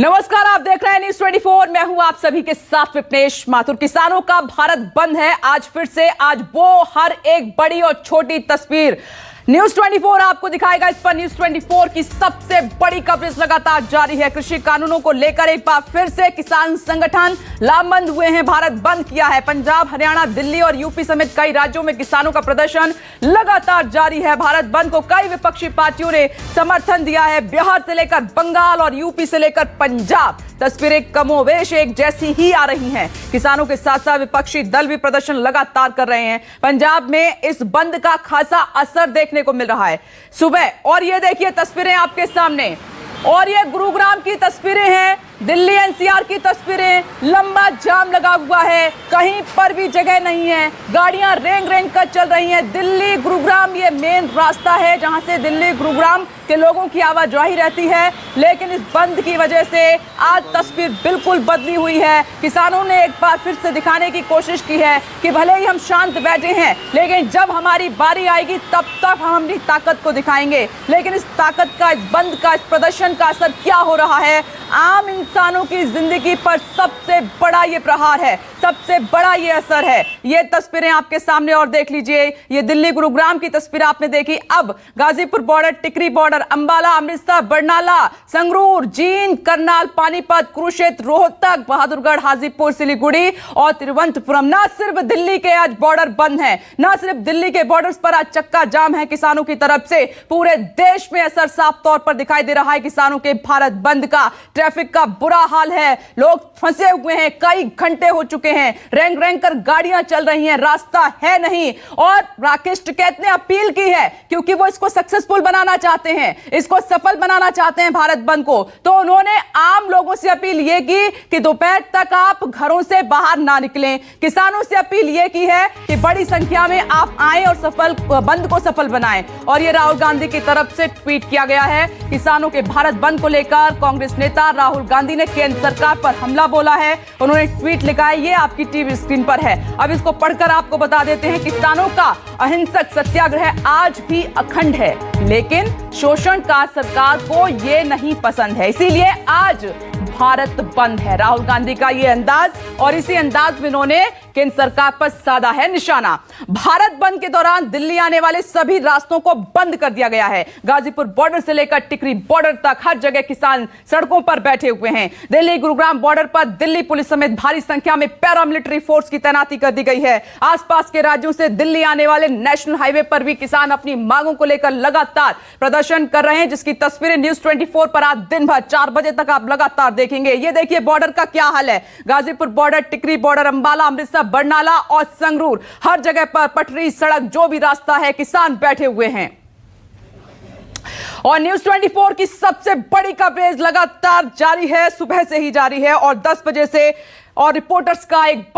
नमस्कार, आप देख रहे हैं न्यूज 24। मैं हूं आप सभी के साथ विपनेश माथुर। किसानों का भारत बंद है आज फिर से। आज वो हर एक बड़ी और छोटी तस्वीर न्यूज 24 आपको दिखाएगा। इस पर न्यूज 24 की सबसे बड़ी कवरेज लगातार जारी है। कृषि कानूनों को लेकर एक बार फिर से किसान संगठन लामबंद हुए हैं, भारत बंद किया है। पंजाब, हरियाणा, दिल्ली और यूपी समेत कई राज्यों में किसानों का प्रदर्शन लगातार जारी है। भारत बंद को कई विपक्षी पार्टियों ने समर्थन दिया है। बिहार से लेकर बंगाल और यूपी से लेकर पंजाब, तस्वीरें कमोवेश एक जैसी ही आ रही हैं। किसानों के साथ साथ विपक्षी दल भी प्रदर्शन लगातार कर रहे हैं। पंजाब में इस बंद का खासा असर देखने को मिल रहा है सुबह। और ये देखिए तस्वीरें आपके सामने, और ये गुरुग्राम की तस्वीरें हैं, दिल्ली एनसीआर की तस्वीरें। लंबा जाम लगा हुआ है, कहीं पर भी जगह नहीं है, गाड़ियां रेंग रेंग कर चल रही हैं। दिल्ली गुरुग्राम ये मेन रास्ता है जहां से दिल्ली गुरुग्राम के लोगों की आवाजाही रहती है। लेकिन इस बंद की वजह से आज तस्वीर बिल्कुल बदली हुई है। किसानों ने एक बार फिर से दिखाने की कोशिश की है कि भले ही हम शांत बैठे हैं, लेकिन जब हमारी बारी आएगी तब तक हम अपनी ताकत को दिखाएंगे। लेकिन इस ताकत का, इस बंद का, इस प्रदर्शन का असर क्या हो रहा है आम इंसानों की जिंदगी पर? सबसे बड़ा ये प्रहार है, सबसे बड़ा ये असर है। ये तस्वीरें आपके सामने और देख लीजिए। ये दिल्ली गुरुग्राम की तस्वीर आपने देखी। अब गाजीपुर बॉर्डर, टिकरी बॉर्डर, अंबाला, अमृतसर, बरनाला, संगरूर, जींद, करनाल, पानीपत, कुरुक्षेत्र, रोहतक, बहादुरगढ़, हाजीपुर, सिलीगुड़ी और तिरुवनंतपुरम। न सिर्फ दिल्ली के आज बॉर्डर बंद हैं, न सिर्फ दिल्ली के बॉर्डर्स पर आज चक्का जाम है किसानों की तरफ से, पूरे देश में असर साफ तौर पर दिखाई दे रहा है किसानों के भारत बंद का। ट्रैफिक का बुरा हाल है, लोग फंसे हुए हैं, कई घंटे हो चुके हैं, रेंग रेंग कर गाड़ियां चल रही हैं, रास्ता है नहीं। और राकेश टिकैत ने अपील की है, क्योंकि वो इसको सक्सेसफुल बनाना चाहते हैं, इसको सफल बनाना चाहते हैं भारत बंद को। तो उन्होंने आम लोगों से अपील ये की कि दोपहर तक आप घरों से बाहर ना निकलें। किसानों से अपील ये की है कि बड़ी संख्या में आप आए और सफल बंद को सफल बनाएं। और ये राहुल गांधी की तरफ से ट्वीट किया गया है। किसानों के भारत बंद को लेकर कांग्रेस नेता राहुल गांधी ने केंद्र सरकार पर हमला बोला है। उन्होंने ट्वीट लिखा है, ये आपकी टीवी स्क्रीन पर है। अब इसको पढ़कर आपको बता देते हैं। किसानों का अहिंसक सत्याग्रह आज भी अखंड है, लेकिन शोषण का सरकार को ये नहीं पसंद है, इसीलिए आज भारत बंद है। राहुल गांधी का ये अंदाज, और इसी अंदाज में इन्होंने केंद्र सरकार पर साधा है निशाना। भारत बंद के दौरान दिल्ली आने वाले सभी रास्तों को बंद कर दिया गया है। गाजीपुर बॉर्डर से लेकर टिकरी बॉर्डर तक हर जगह किसान सड़कों पर बैठे हुए हैं। दिल्ली गुरुग्राम बॉर्डर पर दिल्ली पुलिस समेत भारी संख्या में पैरामिलिट्री फोर्स की तैनाती कर दी गई है। आसपास के राज्यों से दिल्ली आने वाले नेशनल हाईवे पर भी किसान अपनी मांगों को लेकर लगातार प्रदर्शन कर रहे हैं, जिसकी तस्वीरें न्यूज 24 पर आज दिन भर 4 बजे तक आप लगातार देखेंगे। ये देखिए बॉर्डर का क्या हाल है। गाजीपुर बॉर्डर, टिकरी बॉर्डर, अंबाला, अमृतसर, बरनाला और संगरूर, हर जगह पर पटरी, सड़क, जो भी रास्ता है, किसान बैठे हुए हैं। और न्यूज 24 की सबसे बड़ी कवरेज लगातार जारी है, सुबह से ही जारी है और 10 बजे से। और रिपोर्टर्स का एक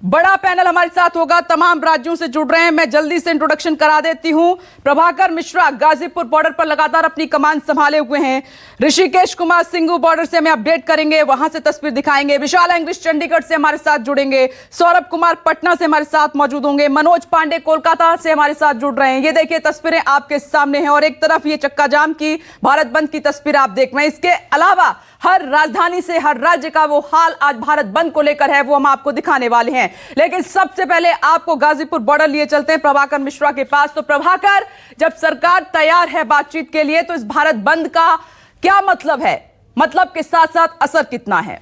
बड़ा पैनल हमारे साथ होगा, तमाम राज्यों से जुड़ रहे हैं। मैं जल्दी से इंट्रोडक्शन करा देती हूं। प्रभाकर मिश्रा गाजीपुर बॉर्डर पर लगातार अपनी कमान संभाले हुए हैं। ऋषिकेश कुमार सिंघू बॉर्डर से हमें अपडेट करेंगे, वहां से तस्वीर दिखाएंगे। विशाल इंग्लिश चंडीगढ़ से हमारे साथ जुड़ेंगे। सौरभ कुमार पटना से हमारे साथ मौजूद होंगे। मनोज पांडे कोलकाता से हमारे साथ जुड़ रहे हैं। ये देखिए तस्वीरें आपके सामने हैं, और एक तरफ ये चक्का जाम की, भारत बंद की तस्वीर आप देख रहे हैं। इसके अलावा हर राजधानी से, हर राज्य का वो हाल आज भारत बंद को लेकर है, वो हम आपको दिखाने वाले हैं। लेकिन सबसे पहले आपको गाजीपुर बॉर्डर लिए चलते हैं प्रभाकर मिश्रा के पास। तो प्रभाकर, जब सरकार तैयार है बातचीत के लिए, तो इस भारत बंद का क्या मतलब है? मतलब के साथ साथ असर कितना है?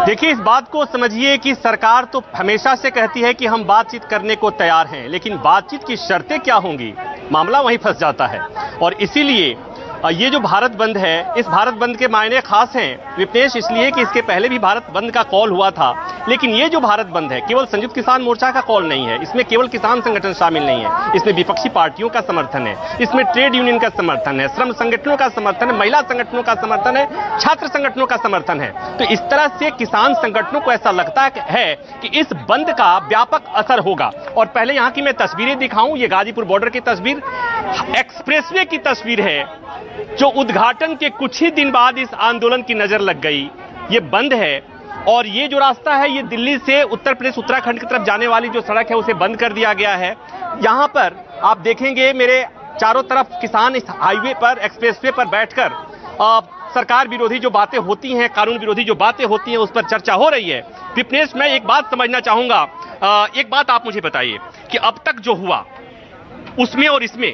देखिए, इस बात को समझिए कि सरकार तो हमेशा से कहती है कि हम बातचीत करने को तैयार हैं, लेकिन बातचीत की शर्तें क्या होंगी, मामला वहीं फंस जाता है। और इसीलिए ये जो भारत बंद है, इस भारत बंद के मायने खास हैं विपनेश, इसलिए कि इसके पहले भी भारत बंद का कॉल हुआ था। लेकिन ये जो भारत बंद है केवल संयुक्त किसान मोर्चा का कॉल नहीं है, इसमें केवल किसान संगठन शामिल नहीं है, इसमें विपक्षी पार्टियों का समर्थन है, इसमें ट्रेड यूनियन का समर्थन है, श्रम संगठनों का समर्थन है, महिला संगठनों का समर्थन है, छात्र संगठनों का समर्थन है। तो इस तरह से किसान संगठनों को ऐसा लगता है कि इस बंद का व्यापक असर होगा। और पहले यहाँ की मैं तस्वीरें दिखाऊं, ये गाजीपुर बॉर्डर की तस्वीर, एक्सप्रेसवे की तस्वीर है, जो उद्घाटन के कुछ ही दिन बाद इस आंदोलन की नजर लग गई। ये बंद है, और ये जो रास्ता है ये दिल्ली से उत्तर प्रदेश उत्तराखंड की तरफ जाने वाली जो सड़क है उसे बंद कर दिया गया है। यहां पर आप देखेंगे मेरे चारों तरफ किसान इस हाईवे पर, एक्सप्रेसवे पर बैठकर सरकार विरोधी जो बातें होती हैं, कानून विरोधी जो बातें होती हैं, उस पर चर्चा हो रही है। विपनेश, मैं एक बात समझना चाहूंगा, एक बात आप मुझे बताइए कि अब तक जो हुआ उसमें और इसमें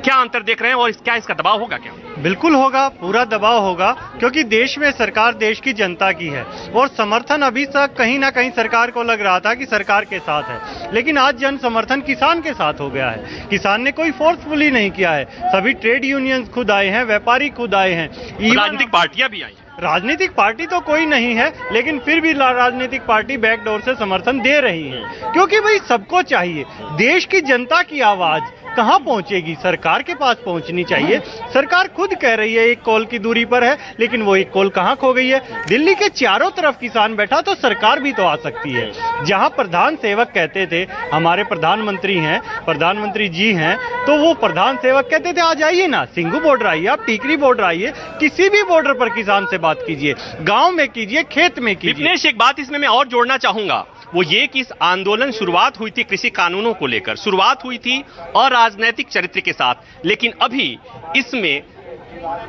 क्या अंतर देख रहे हैं और क्या इसका दबाव होगा? क्या बिल्कुल होगा, पूरा दबाव होगा, क्योंकि देश में सरकार देश की जनता की है और समर्थन अभी तक कहीं ना कहीं सरकार को लग रहा था कि सरकार के साथ है, लेकिन आज जन समर्थन किसान के साथ हो गया है। किसान ने कोई फोर्सफुली नहीं किया है, सभी ट्रेड यूनियंस खुद आए हैं, व्यापारी खुद आए हैं, राजनीतिक पार्टियां भी आई हैं। राजनीतिक पार्टी तो कोई नहीं है, लेकिन फिर भी राजनीतिक पार्टी बैकडोर से समर्थन दे रही है, क्योंकि भाई सबको चाहिए। देश की जनता की आवाज कहां पहुंचेगी? सरकार के पास पहुंचनी चाहिए। सरकार खुद कह रही है 1 कॉल की दूरी पर है, लेकिन वो 1 कॉल कहां खो गई है? दिल्ली के चारों तरफ किसान बैठा, तो सरकार भी तो आ सकती है। जहां प्रधान सेवक कहते थे, हमारे प्रधानमंत्री हैं, प्रधानमंत्री जी हैं, तो वो प्रधान सेवक कहते थे आ जाइए ना, सिंघू बॉर्डर आइए, आप टीकरी बॉर्डर आइए, किसी भी बॉर्डर पर किसान से बात कीजिए, गांव में कीजिए, खेत में कीजिए। विपनेश, एक बात इसमें मैं और जोड़ना चाहूंगा, वो ये कि इस आंदोलन शुरुआत हुई थी कृषि कानूनों को लेकर, शुरुआत हुई थी और राजनीतिक चरित्र के साथ, लेकिन अभी इसमें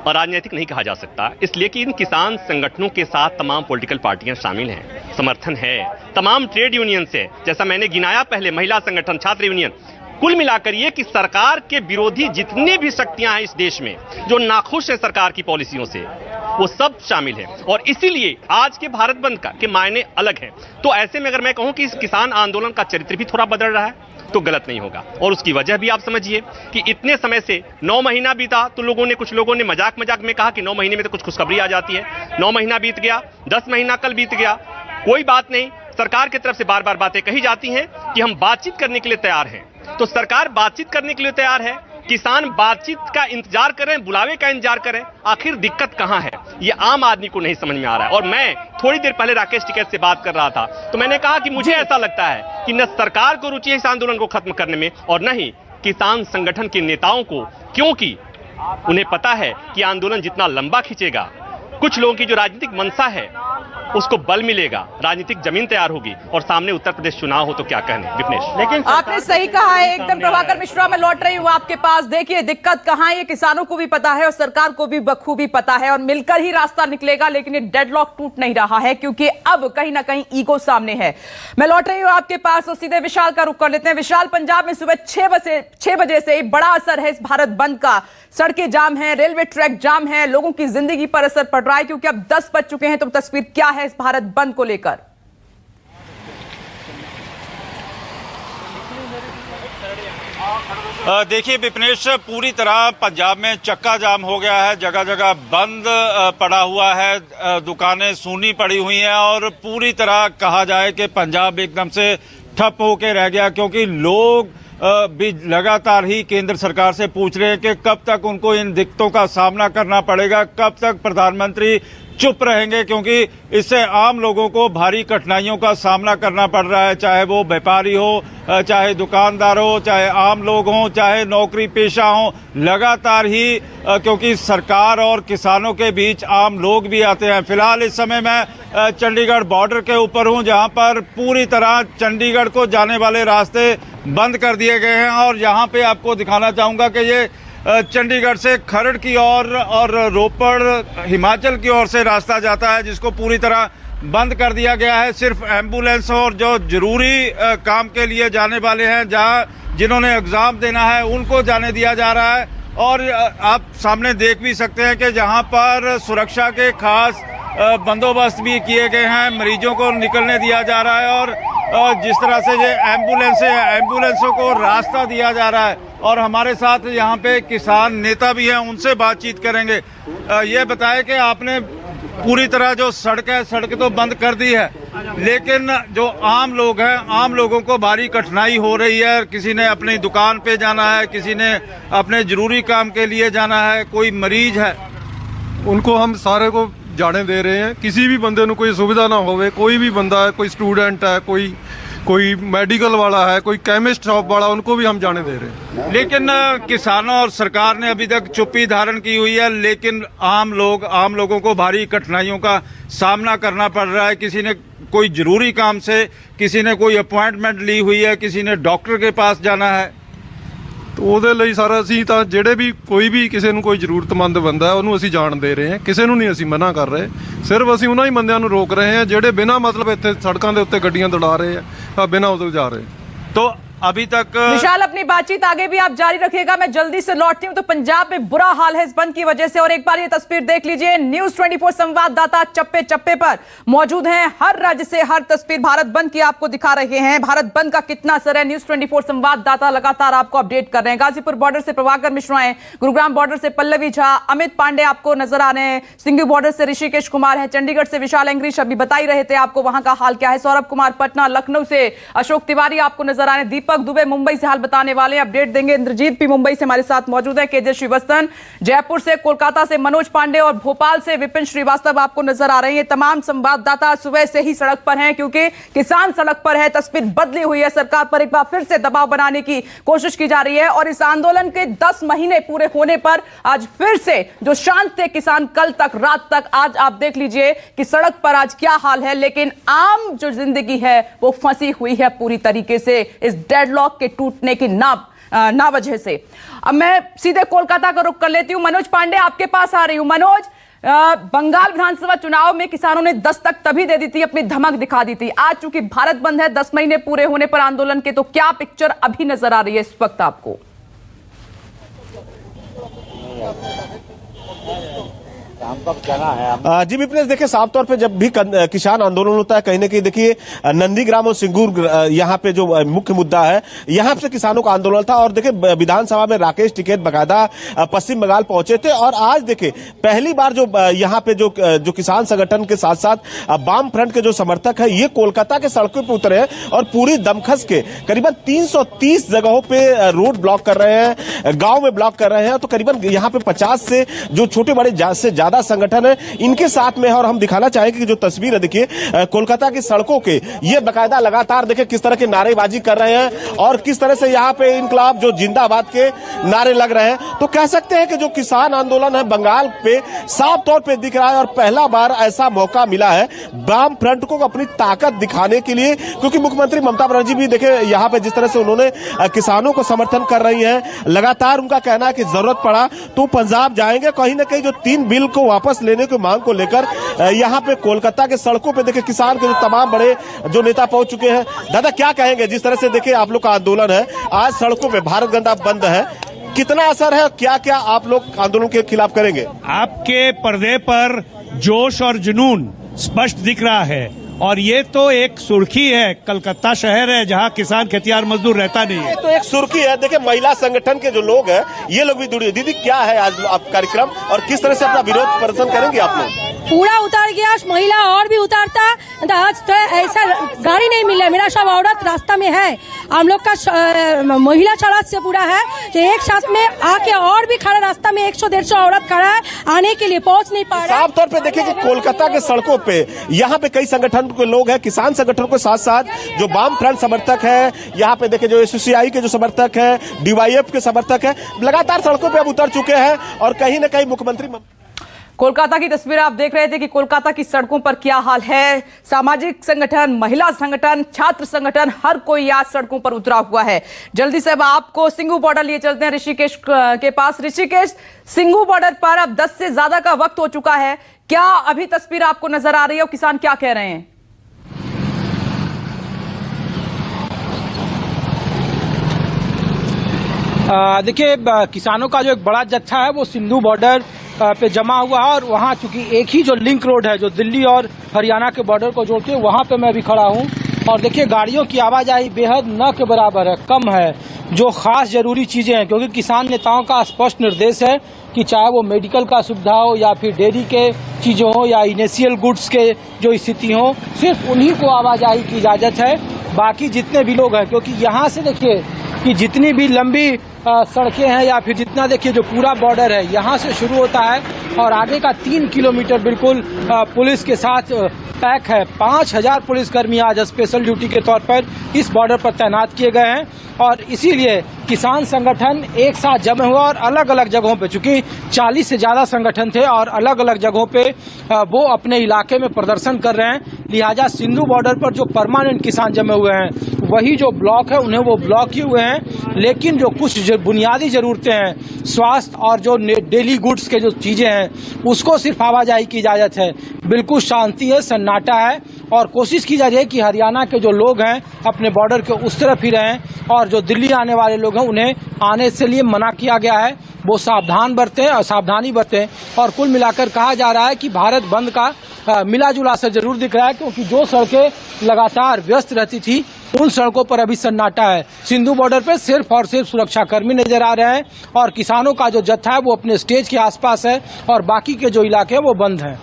राजनीतिक नहीं कहा जा सकता, इसलिए कि इन किसान संगठनों के साथ तमाम पॉलिटिकल पार्टियां शामिल हैं, समर्थन है, तमाम ट्रेड यूनियन से, जैसा मैंने गिनाया पहले, महिला संगठन, छात्र यूनियन, कुल मिलाकर ये कि सरकार के विरोधी जितनी भी शक्तियां हैं इस देश में, जो नाखुश है सरकार की पॉलिसियों से, वो सब शामिल है। और इसीलिए आज के भारत बंद के मायने अलग हैं। तो ऐसे में अगर मैं कहूं कि इस किसान आंदोलन का चरित्र भी थोड़ा बदल रहा है, तो गलत नहीं होगा। और उसकी वजह भी आप समझिए कि इतने समय से 9 महीना बीता, तो कुछ लोगों ने मजाक में कहा कि 9 महीने में तो कुछ खुशखबरी आ जाती है। 9 महीना बीत गया, 10 महीना कल बीत गया, कोई बात नहीं। सरकार की तरफ से बार बार बातें कही जाती हैं कि हम बातचीत करने के लिए तैयार हैं, तो सरकार बातचीत करने के लिए तैयार है, किसान बातचीत का इंतजार करें, बुलावे का इंतजार करें, आखिर दिक्कत कहां है, ये आम आदमी को नहीं समझ में आ रहा है। और मैं थोड़ी देर पहले राकेश टिकैत से बात कर रहा था, तो मैंने कहा कि मुझे ऐसा लगता है कि न सरकार को रुचि है इस आंदोलन को खत्म करने में और न ही किसान संगठन के नेताओं को, क्योंकि उन्हें पता है कि आंदोलन जितना लंबा खींचेगा, कुछ लोगों की जो राजनीतिक मंशा है उसको बल मिलेगा, राजनीतिक जमीन तैयार होगी, और सामने उत्तर प्रदेश चुनाव हो तो क्या कहने। विपनेश, लेकिन आपने सही कहा है एकदम। प्रभाकर मिश्रा, मैं लौट रही हूं आपके पास। देखिए दिक्कत कहां है, ये किसानों को भी पता है और सरकार को भी बखूबी पता है, और मिलकर ही रास्ता निकलेगा, लेकिन ये डेडलॉक टूट नहीं रहा है, क्योंकि अब कहीं ना कहीं ईगो सामने है। मैं लौट रही हूं आपके पास और सीधे विशाल का रुख कर लेते हैं। विशाल, पंजाब में सुबह 6 बजे से बड़ा असर है इस भारत बंद का, सड़कें जाम है, रेलवे ट्रैक जाम है, लोगों की जिंदगी पर असर पड़ रहा है, क्योंकि अब 10 बज चुके हैं। तो तस्वीर क्या है इस भारत बंद को लेकर? देखिए विपनेश, पूरी तरह पंजाब में चक्का जाम हो गया है, जगह जगह बंद पड़ा हुआ है, दुकानें सूनी पड़ी हुई हैं और पूरी तरह कहा जाए कि पंजाब एकदम से ठप होके रह गया, क्योंकि लोग भी लगातार ही केंद्र सरकार से पूछ रहे हैं कि कब तक उनको इन दिक्कतों का सामना करना पड़ेगा, कब तक प्रधानमंत्री चुप रहेंगे, क्योंकि इससे आम लोगों को भारी कठिनाइयों का सामना करना पड़ रहा है, चाहे वो व्यापारी हो, चाहे दुकानदार हो, चाहे आम लोग हों, चाहे नौकरी पेशा हों, लगातार ही क्योंकि सरकार और किसानों के बीच आम लोग भी आते हैं। फिलहाल इस समय मैं चंडीगढ़ बॉर्डर के ऊपर हूं, जहां पर पूरी तरह चंडीगढ़ को जाने वाले रास्ते बंद कर दिए गए हैं, और यहाँ पे आपको दिखाना चाहूंगा कि ये चंडीगढ़ से खरड़ की ओर और रोपड़ हिमाचल की ओर से रास्ता जाता है, जिसको पूरी तरह बंद कर दिया गया है। सिर्फ एम्बुलेंस और जो जरूरी काम के लिए जाने वाले हैं, जिन्होंने एग्जाम देना है, उनको जाने दिया जा रहा है। और आप सामने देख भी सकते हैं कि जहां पर सुरक्षा के खास बंदोबस्त भी किए गए हैं, मरीजों को निकलने दिया जा रहा है, और जिस तरह से ये एम्बुलेंस है, एम्बुलेंसों को रास्ता दिया जा रहा है। और हमारे साथ यहाँ पे किसान नेता भी हैं, उनसे बातचीत करेंगे। ये बताएं कि आपने पूरी तरह जो सड़क है, सड़क तो बंद कर दी है, लेकिन जो आम लोग हैं, आम लोगों को भारी कठिनाई हो रही है। किसी ने अपनी दुकान पे जाना है, किसी ने अपने जरूरी काम के लिए जाना है, कोई मरीज है, उनको हम सारे को जाने दे रहे हैं। किसी भी बंदे को कोई सुविधा ना होवे, कोई भी बंदा है, कोई स्टूडेंट है, कोई मेडिकल वाला है, कोई केमिस्ट शॉप वाला, उनको भी हम जाने दे रहे हैं। लेकिन किसानों और सरकार ने अभी तक चुप्पी धारण की हुई है, लेकिन आम लोगों को भारी कठिनाइयों का सामना करना पड़ रहा है। किसी ने कोई जरूरी काम से, किसी ने कोई अपॉइंटमेंट ली हुई है, किसी ने डॉक्टर के पास जाना है। ਉਹਦੇ ਲਈ ਸਰ ਅਸੀਂ ਤਾਂ ਜਿਹੜੇ ਵੀ ਕੋਈ ਵੀ ਕਿਸੇ ਨੂੰ ਕੋਈ ਜ਼ਰੂਰਤਮੰਦ ਬੰਦਾ ਹੈ ਉਹਨੂੰ ਅਸੀਂ ਜਾਣ ਦੇ ਰਹੇ ਹਾਂ, ਕਿਸੇ ਨੂੰ ਨਹੀਂ ਅਸੀਂ ਮਨਾ ਕਰ ਰਹੇ। ਸਿਰਫ ਅਸੀਂ ਉਹਨਾਂ ਹੀ ਬੰਦਿਆਂ ਨੂੰ ਰੋਕ ਰਹੇ ਹਾਂ ਜਿਹੜੇ ਬਿਨਾਂ ਮਤਲਬ ਇੱਥੇ ਸੜਕਾਂ ਦੇ ਉੱਤੇ ਗੱਡੀਆਂ ਦੌੜਾ ਰਹੇ ਆ, ਬਿਨਾਂ ਉਦੋਂ ਜਾ ਰਹੇ। तो अभी तक विशाल अपनी बातचीत आगे भी आप जारी रखिएगा, मैं जल्दी से लौटती हूं। तो पंजाब में बुरा हाल है इस बंद की वजह से, और एक बार ये तस्वीर देख लीजिए। न्यूज 24 संवाददाता चप्पे चप्पे पर मौजूद हैं, हर राज्य से हर तस्वीर भारत बंद की आपको दिखा रहे हैं। भारत बंद का कितना असर है, न्यूज 24 संवाददाता लगातार आपको अपडेट कर रहे हैं। गाजीपुर बॉर्डर से प्रभाकर मिश्रा हैं, गुरुग्राम बॉर्डर से पल्लवी झा, अमित पांडे आपको नजर आ रहे हैं, सिंघू बॉर्डर से ऋषिकेश कुमार है, चंडीगढ़ से विशाल एंग्रीश अभी बता ही रहे थे आपको वहां का हाल क्या है, सौरभ कुमार पटना, लखनऊ से अशोक तिवारी आपको नजर आ रहे हैं, दीपक दुबे मुंबई से हाल बताने वाले हैं, अपडेट देंगे। इंद्रजीत भी मुंबई से हमारे साथ मौजूद है, केजे श्रीवास्तव जयपुर से, कोलकाता से मनोज पांडे और भोपाल से विपिन श्रीवास्तव आपको नजर आ रहे हैं। तमाम संवाददाता सुबह से ही सड़क पर हैं क्योंकि किसान सड़क पर है। तस्वीर बदली हुई है, सरकार पर एक बार फिर से दबाव बनाने की कोशिश की जा रही है, और इस आंदोलन के 10 महीने पूरे होने पर आज फिर से जो शांत थे किसान कल तक रात तक, आज आप देख लीजिए कि सड़क पर आज क्या हाल है। लेकिन आम जो जिंदगी है वो फंसी हुई है पूरी तरीके से इस डेडलॉक के टूटने की ना वजह से। अब मैं सीधे कोलकाता का रुख कर लेती हूं, मनोज पांडे आपके पास आ रही हूं। मनोज, बंगाल विधानसभा चुनाव में किसानों ने दस्तक तभी दे दी थी, अपनी धमक दिखा दी थी। आज चूंकि भारत बंद है, 10 महीने पूरे होने पर आंदोलन के, तो क्या पिक्चर अभी नजर आ रही है इस वक्त आपको? जी विपिन, देखिए साफ तौर पे जब भी किसान आंदोलन होता है कहीं ना कहीं देखिए नंदीग्राम और सिंगूर यहाँ पे जो मुख्य मुद्दा है, यहाँ से किसानों का आंदोलन था। और देखिए विधानसभा में राकेश टिकैत बकायदा पश्चिम बंगाल पहुंचे थे, और आज देखिए पहली बार जो यहाँ पे जो किसान संगठन के साथ साथ वाम फ्रंट के जो समर्थक है ये कोलकाता के सड़कों पर उतरे हैं और पूरी दमखस के करीबन 330 जगहों पे रोड ब्लॉक कर रहे हैं, गाँव में ब्लॉक कर रहे हैं। तो करीबन यहाँ पे 50 से जो छोटे बड़े से ज्यादा संगठन है इनके साथ में है। और हम दिखाना चाहेंगे कि जो तस्वीर है देखिए कोलकाता की सड़कों के, ये बकायदा लगातार देखिए किस तरह की नारेबाजी कर रहे हैं और किस तरह से यहाँ पे इनकलाब जो जिंदाबाद के नारे लग रहे हैं। तो कह सकते हैं कि जो किसान आंदोलन है बंगाल पे साफ तौर पे दिख रहा है, और पहला बार ऐसा मौका मिला है वाम फ्रंट को अपनी ताकत दिखाने के लिए, क्योंकि मुख्यमंत्री ममता बनर्जी भी देखिए यहाँ पे जिस तरह से उन्होंने किसानों को समर्थन कर रही है, लगातार उनका कहना है कि जरूरत पड़ा तो पंजाब जाएंगे। कहीं ना कहीं जो 3 बिल को वापस लेने की मांग को लेकर यहाँ पे कोलकाता के सड़कों पे देखिए किसान के जो तमाम बड़े जो नेता पहुंच चुके हैं। दादा क्या कहेंगे, जिस तरह से देखिए आप लोग का आंदोलन है, आज सड़कों पे भारत बंद है, कितना असर है, क्या क्या आप लोग आंदोलन के खिलाफ करेंगे? आपके पर्दे पर जोश और जुनून स्पष्ट दिख रहा है, और ये तो एक सुर्खी है, कलकत्ता शहर है जहां किसान खेतिहर मजदूर रहता नहीं है। तो एक सुर्खी है, देखिए महिला संगठन के जो लोग हैं ये लोग भी जुड़े। दीदी क्या है आज आप कार्यक्रम और किस तरह से अपना विरोध प्रदर्शन करेंगे आप लोग? पूरा उतार गया, महिला और भी उतारता, आज तो ऐसा गाड़ी नहीं मिल रहा, मेरा सब औरत रास्ता में है, हम लोग का महिला चढ़ात से पूरा है, तो एक साथ में आके और भी खड़ा रास्ता में 100-150 औरत खड़ा है, आने के लिए पहुंच नहीं पा रहा। साफ तौर पे देखिए कि कोलकाता के सड़कों पे यहाँ पे कई संगठन के लोग हैं, किसान संगठनों के साथ साथ जो वाम फ्रंट समर्थक है, यहाँ पे देखिए जो एसोसियाई के जो समर्थक है, डीवाईएफ के समर्थक है, लगातार सड़कों पे अब उतर चुके हैं। और कहीं न कहीं मुख्यमंत्री कोलकाता की तस्वीर आप देख रहे थे कि कोलकाता की सड़कों पर क्या हाल है। सामाजिक संगठन, महिला संगठन, छात्र संगठन, हर कोई आज सड़कों पर उतरा हुआ है। जल्दी से अब आपको सिंघू बॉर्डर लिए चलते हैं, ऋषिकेश के पास। ऋषिकेश, सिंघू बॉर्डर पर अब 10 से ज्यादा का वक्त हो चुका है, क्या अभी तस्वीर आपको नजर आ रही है और किसान क्या कह रहे हैं? देखिए किसानों का जो एक बड़ा जत्था है वो सिंधु बॉर्डर पे जमा हुआ है, और वहाँ चूंकि एक ही जो लिंक रोड है जो दिल्ली और हरियाणा के बॉर्डर को जोड़ती है, वहाँ पे मैं अभी खड़ा हूँ। और देखिए गाड़ियों की आवाजाही बेहद न के बराबर है, कम है, जो खास जरूरी चीजें हैं, क्योंकि किसान नेताओं का स्पष्ट निर्देश है कि चाहे वो मेडिकल का सुविधा हो या फिर डेयरी के चीजें हो या इनिशियल गुड्स के जो स्थिति हो, सिर्फ उन्हीं को आवाजाही की इजाजत है। बाकी जितने भी लोग हैं, क्योंकि यहाँ से देखिए कि जितनी भी लंबी सड़कें हैं या फिर जितना देखिए जो पूरा बॉर्डर है यहाँ से शुरू होता है और आगे का 3 किलोमीटर बिल्कुल पुलिस के साथ पैक है। 5000 पुलिसकर्मी आज स्पेशल ड्यूटी के तौर पर इस बॉर्डर पर तैनात किए गए हैं, और इसीलिए किसान संगठन एक साथ जमे हुए और अलग अलग जगहों पे, चूंकि 40 से ज्यादा संगठन थे और अलग अलग जगहों पे वो अपने इलाके में प्रदर्शन कर रहे हैं। लिहाजा सिंधु बॉर्डर पर जो परमानेंट किसान जमे हुए हैं वही जो ब्लॉक है उन्हें वो ब्लॉक किए हुए हैं, लेकिन जो कुछ बुनियादी जरूरतें हैं, स्वास्थ्य और जो डेली गुड्स के जो चीजें हैं उसको सिर्फ आवाजाही की इजाजत है। बिल्कुल शांति है, सन्नाटा है और कोशिश की जा रही है कि हरियाणा के जो लोग हैं अपने बॉर्डर के उस तरफ ही रहें और जो दिल्ली आने वाले लोग हैं उन्हें आने से लिए मना किया गया है, वो सावधान बरतें और सावधानी बरतें। और कुल मिलाकर कहा जा रहा है कि भारत बंद का मिला जुला असर जरूर दिख रहा है, क्योंकि जो सड़कें लगातार व्यस्त रहती थी उन सड़कों पर अभी सन्नाटा है। सिंधु बॉर्डर पर सिर्फ और सिर्फ सुरक्षा कर्मी नजर आ रहे हैं और किसानों का जो जत्था है वो अपने स्टेज के आसपास है और बाकी के जो इलाके हैं वो बंद हैं।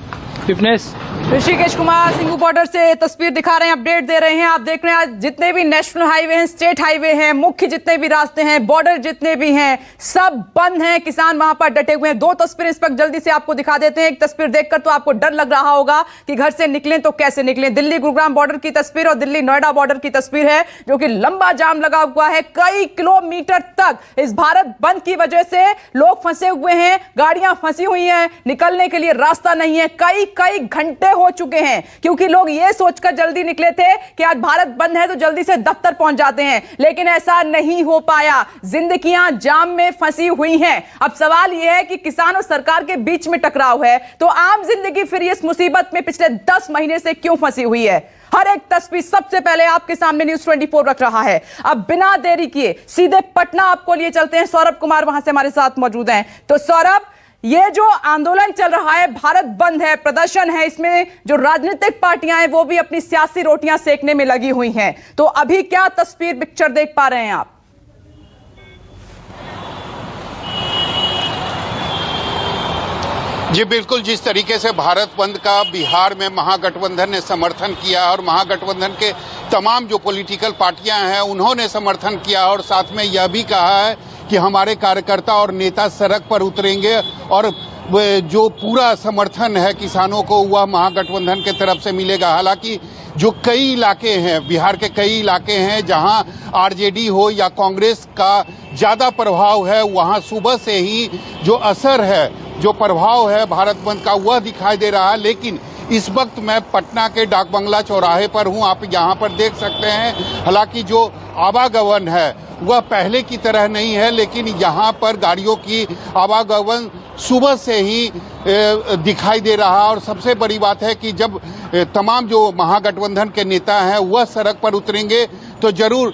फिटनेस ऋषिकेश कुमार सिंधु बॉर्डर से तस्वीर दिखा रहे हैं, अपडेट दे रहे हैं। आप देख रहे हैं आज जितने भी नेशनल हाईवे हैं, स्टेट हाईवे हैं, मुख्य जितने भी रास्ते हैं, बॉर्डर जितने भी हैं, सब बंद हैं। किसान वहां पर डटे हुए हैं। दो तस्वीरें इस वक्त जल्दी से आपको दिखा देते हैं। एक तस्वीर देखकर तो आपको डर लग रहा होगा कि घर से निकलें तो कैसे निकलें। दिल्ली गुरुग्राम बॉर्डर की तस्वीर और दिल्ली नोएडा बॉर्डर की तस्वीर है, जो कि लंबा जाम लगा हुआ है। कई किलोमीटर तक इस भारत बंद की वजह से लोग फंसे हुए हैं, गाड़ियां फंसी हुई हैं, निकलने के लिए रास्ता नहीं है। कई घंटे हो चुके हैं, क्योंकि लोग ये सोचकर जल्दी निकले थे कि आज भारत बंद है तो जल्दी से दफ्तर पहुंच जाते हैं, लेकिन ऐसा नहीं हो पाया। जिंदगियां जाम में फंसी हुई हैं। अब सवाल यह है कि किसान और सरकार के बीच में टकराव है, तो आम जिंदगी फिर इस मुसीबत में पिछले 10 महीने से क्यों फंसी हुई है? हर एक तस्वीर सबसे पहले आपके सामने न्यूज़ 24 रख रहा है। अब बिना देरी किए सीधे पटना आपको लिए चलते हैं। सौरभ कुमार वहां से हमारे साथ मौजूद हैं। तो सौरभ, ये जो आंदोलन चल रहा है, भारत बंद है, प्रदर्शन है, इसमें जो राजनीतिक पार्टियां हैं वो भी अपनी सियासी रोटियां सेकने में लगी हुई हैं, तो अभी क्या तस्वीर पिक्चर देख पा रहे हैं आप? जी बिल्कुल, जिस तरीके से भारत बंद का बिहार में महागठबंधन ने समर्थन किया और महागठबंधन के तमाम जो पॉलिटिकल पार्टियां हैं उन्होंने समर्थन किया और साथ में यह भी कहा है कि हमारे कार्यकर्ता और नेता सड़क पर उतरेंगे और जो पूरा समर्थन है किसानों को वह महागठबंधन के तरफ से मिलेगा। हालांकि जो कई इलाके हैं, बिहार के कई इलाके हैं जहां आरजेडी हो या कांग्रेस का ज्यादा प्रभाव है, वहां सुबह से ही जो असर है, जो प्रभाव है भारत बंद का वह दिखाई दे रहा है। लेकिन इस वक्त मैं पटना के डाक बंगला चौराहे पर हूं, आप यहां पर देख सकते हैं। हालांकि जो आवागमन है वह पहले की तरह नहीं है, लेकिन यहां पर गाड़ियों की आवागमन सुबह से ही दिखाई दे रहा। और सबसे बड़ी बात है कि जब तमाम जो महागठबंधन के नेता हैं वह सड़क पर उतरेंगे तो जरूर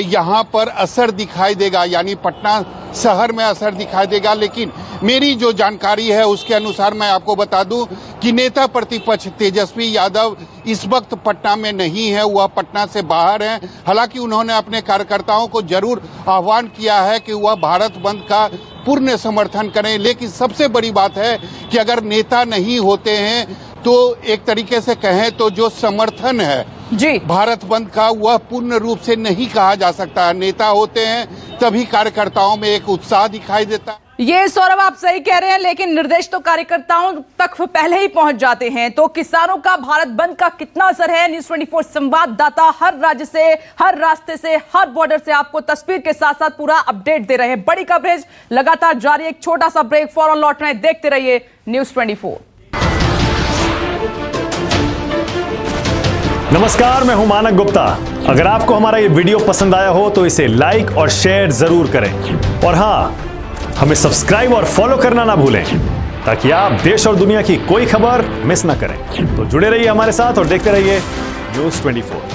यहाँ पर असर दिखाई देगा, यानी पटना शहर में असर दिखाई देगा। लेकिन मेरी जो जानकारी है उसके अनुसार मैं आपको बता दूं कि नेता प्रतिपक्ष तेजस्वी यादव इस वक्त पटना में नहीं है, वह पटना से बाहर हैं। हालांकि उन्होंने अपने कार्यकर्ताओं को जरूर आह्वान किया है कि वह भारत बंद का पूर्ण समर्थन करें। लेकिन सबसे बड़ी बात है कि अगर नेता नहीं होते हैं तो एक तरीके से कहें तो जो समर्थन है जी भारत बंद का वह पूर्ण रूप से नहीं कहा जा सकता है। नेता होते हैं तभी कार्यकर्ताओं में एक उत्साह दिखाई देता है। ये सौरभ आप सही कह रहे हैं, लेकिन निर्देश तो कार्यकर्ताओं तक पहले ही पहुंच जाते हैं। तो किसानों का भारत बंद का कितना असर है? न्यूज़ 24 संवाददाता हर राज्य से, हर रास्ते से, हर बॉर्डर से आपको तस्वीर के साथ साथ पूरा अपडेट दे रहे हैं। बड़ी कवरेज लगातार जारी। एक छोटा सा ब्रेक, फौरन लौट रहे हैं। देखते रहिए न्यूज़ 24। नमस्कार, मैं हूं मानक गुप्ता। अगर आपको हमारा ये वीडियो पसंद आया हो तो इसे लाइक और शेयर जरूर करें, और हाँ, हमें सब्सक्राइब और फॉलो करना ना भूलें ताकि आप देश और दुनिया की कोई खबर मिस ना करें। तो जुड़े रहिए हमारे साथ और देखते रहिए न्यूज़ 24।